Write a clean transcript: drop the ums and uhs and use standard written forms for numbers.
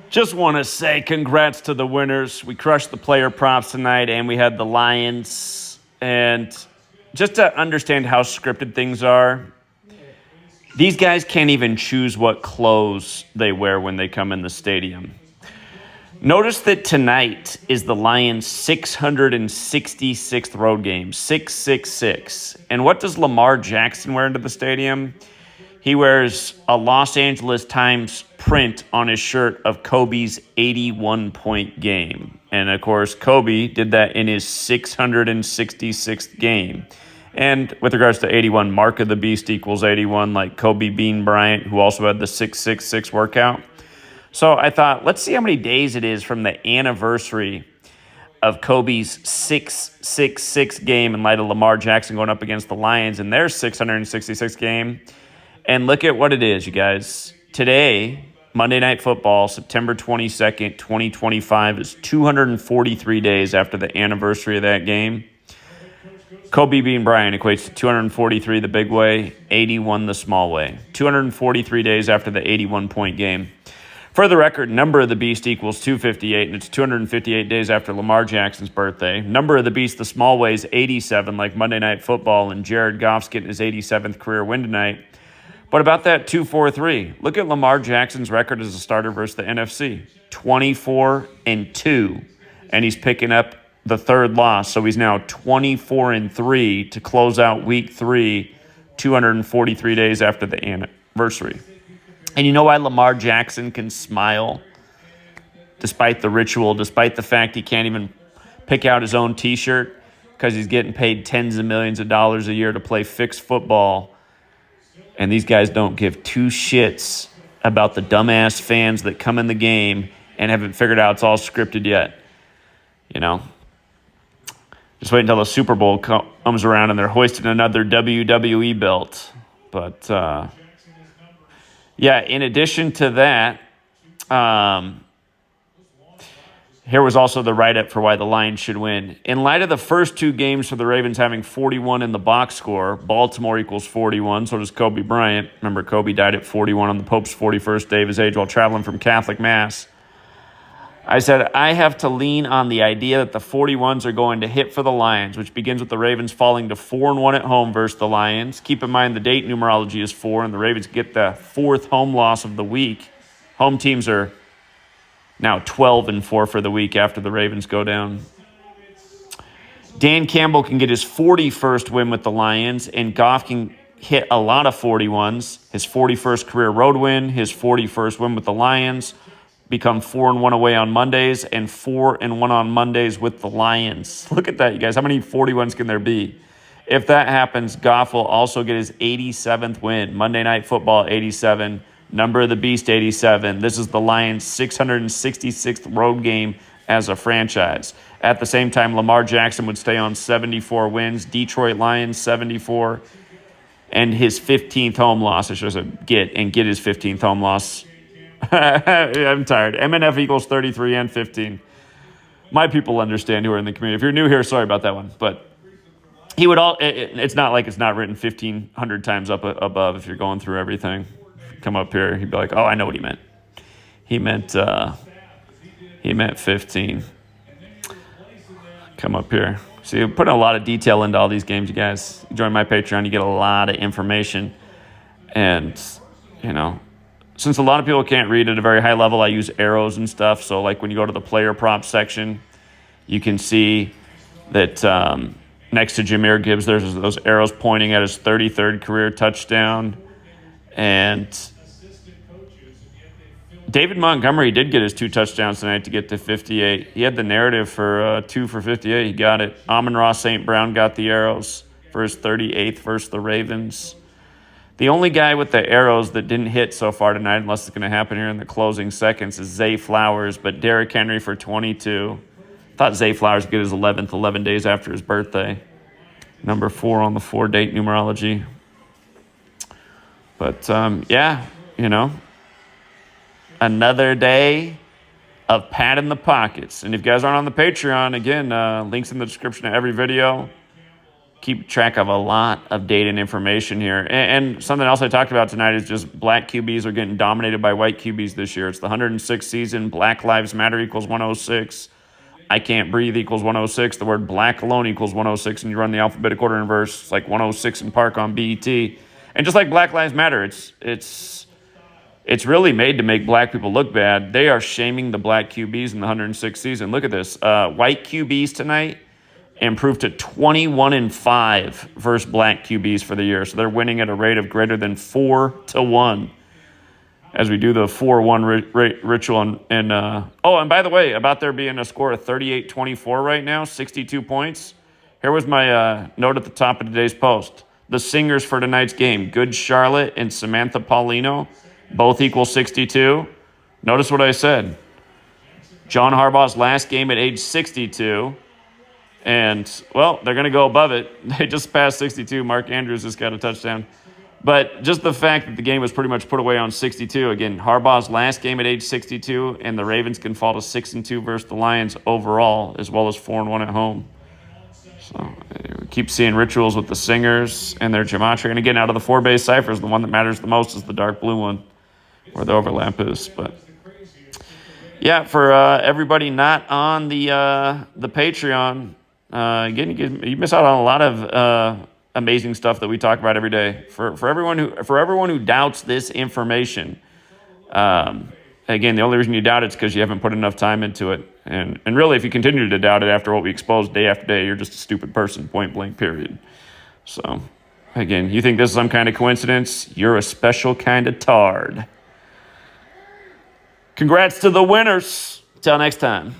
Just want to say congrats to the winners. We crushed the player props tonight, and we had the Lions. And just to understand how scripted things are, these guys can't even choose what clothes they wear when they come in the stadium. Notice that tonight is the Lions' 666th road game, 666. And what does Lamar Jackson wear into the stadium? He wears a Los Angeles Times print on his shirt of Kobe's 81-point game. And, of course, Kobe did that in his 666th game. And with regards to 81, Mark of the Beast equals 81, like Kobe Bryant, who also had the 666 workout. So I thought, let's see how many days it is from the anniversary of Kobe's 666 game in light of Lamar Jackson going up against the Lions in their 666th game. And look at what it is, you guys. Today, Monday Night Football, September 22nd, 2025, is 243 days after the anniversary of that game. Kobe Bryant equates to 243 the big way, 81 the small way. 243 days after the 81-point game. For the record, number of the beast equals 258, and it's 258 days after Lamar Jackson's birthday. Number of the beast, the small way, is 87, like Monday Night Football, and Jared Goff's getting his 87th career win tonight. But about that 243, look at Lamar Jackson's record as a starter versus the NFC. 24-2, and he's picking up the third loss, so he's now 24-3 to close out week 3, 243 days after the anniversary. And you know why Lamar Jackson can smile despite the ritual, despite the fact he can't even pick out his own T-shirt? Because he's getting paid tens of millions of dollars a year to play fixed football. And these guys don't give two shits about the dumbass fans that come in the game and haven't figured out it's all scripted yet. You know? Just wait until the Super Bowl comes around and they're hoisting another WWE belt. But, yeah, in addition to that, here was also the write-up for why the Lions should win. In light of the first two games for the Ravens having 41 in the box score, Baltimore equals 41, so does Kobe Bryant. Remember, Kobe died at 41 on the Pope's 41st day of his age while traveling from Catholic Mass. I said, I have to lean on the idea that the 41s are going to hit for the Lions, which begins with the Ravens falling to 4-1 at home versus the Lions. Keep in mind the date numerology is 4, and the Ravens get the fourth home loss of the week. Home teams are now 12-4 for the week after the Ravens go down. Dan Campbell can get his 41st win with the Lions, and Goff can hit a lot of 41s. His 41st career road win, his 41st win with the Lions, become 4-1 away on Mondays, and 4-1 on Mondays with the Lions. Look at that, you guys. How many 41s can there be? If that happens, Goff will also get his 87th win. Monday Night Football, 87. Number of the Beast, 87. This is the Lions' 666th road game as a franchise. At the same time, Lamar Jackson would stay on 74 wins. Detroit Lions, 74. And his 15th home loss, I should say, get his 15th home loss. I'm tired. MNF equals 33 and 15. My people understand who are in the community. If you're new here, sorry about that one. But he would it's not like it's not written 1,500 times up above if you're going through everything. Come up here, he'd be like, oh, I know what he meant. He meant 15. Come up here. So you're putting a lot of detail into all these games, you guys. You join my Patreon, you get a lot of information. And, you know, since a lot of people can't read at a very high level, I use arrows and stuff. So, like, when you go to the player prop section, you can see that next to Jahmyr Gibbs, there's those arrows pointing at his 33rd career touchdown. And David Montgomery did get his 2 touchdowns tonight to get to 58. He had the narrative for 2 for 58. He got it. Amon-Ra St. Brown got the arrows for his 38th versus the Ravens. The only guy with the arrows that didn't hit so far tonight, unless it's going to happen here in the closing seconds, is Zay Flowers, but Derrick Henry for 22. Thought Zay Flowers would get his 11th, 11 days after his birthday. Number 4 on the 4-date numerology. But, yeah, you know, another day of pat in the pockets. And if you guys aren't on the Patreon, again, links in the description of every video. keep track of a lot of data and information here. And something else I talked about tonight is just black QBs are getting dominated by white QBs this year. It's the 106th season. Black Lives Matter equals 106. I Can't Breathe equals 106. The word black alone equals 106. And you run the alphabetical order in verse, it's like 106 in Park on BET. And just like Black Lives Matter, it's really made to make black people look bad. They are shaming the black QBs in the 106th season. Look at this. White QBs tonight improved to 21-5 versus black QBs for the year. So they're winning at a rate of greater than 4-1 as we do the 4-1 ritual. And by the way, about there being a score of 38-24 right now, 62 points. Here was my note at the top of today's post. The singers for tonight's game, Good Charlotte and Samantha Paulino, both equal 62. Notice what I said. John Harbaugh's last game at age 62. And, well, they're going to go above it. They just passed 62. Mark Andrews just got a touchdown. But just the fact that the game was pretty much put away on 62. Again, Harbaugh's last game at age 62, and the Ravens can fall to 6-2 versus the Lions overall, as well as 4-1 at home. So we keep seeing rituals with the singers and their gematria. And again, out of the 4 base ciphers, the one that matters the most is the dark blue one, where the overlap is. But yeah, for everybody not on the Patreon, again, you miss out on a lot of amazing stuff that we talk about every day. For everyone who doubts this information, again, the only reason you doubt it's because you haven't put enough time into it. And really, if you continue to doubt it after what we exposed day after day, you're just a stupid person, point blank, period. So, again, you think this is some kind of coincidence? You're a special kind of tard. Congrats to the winners. Till next time.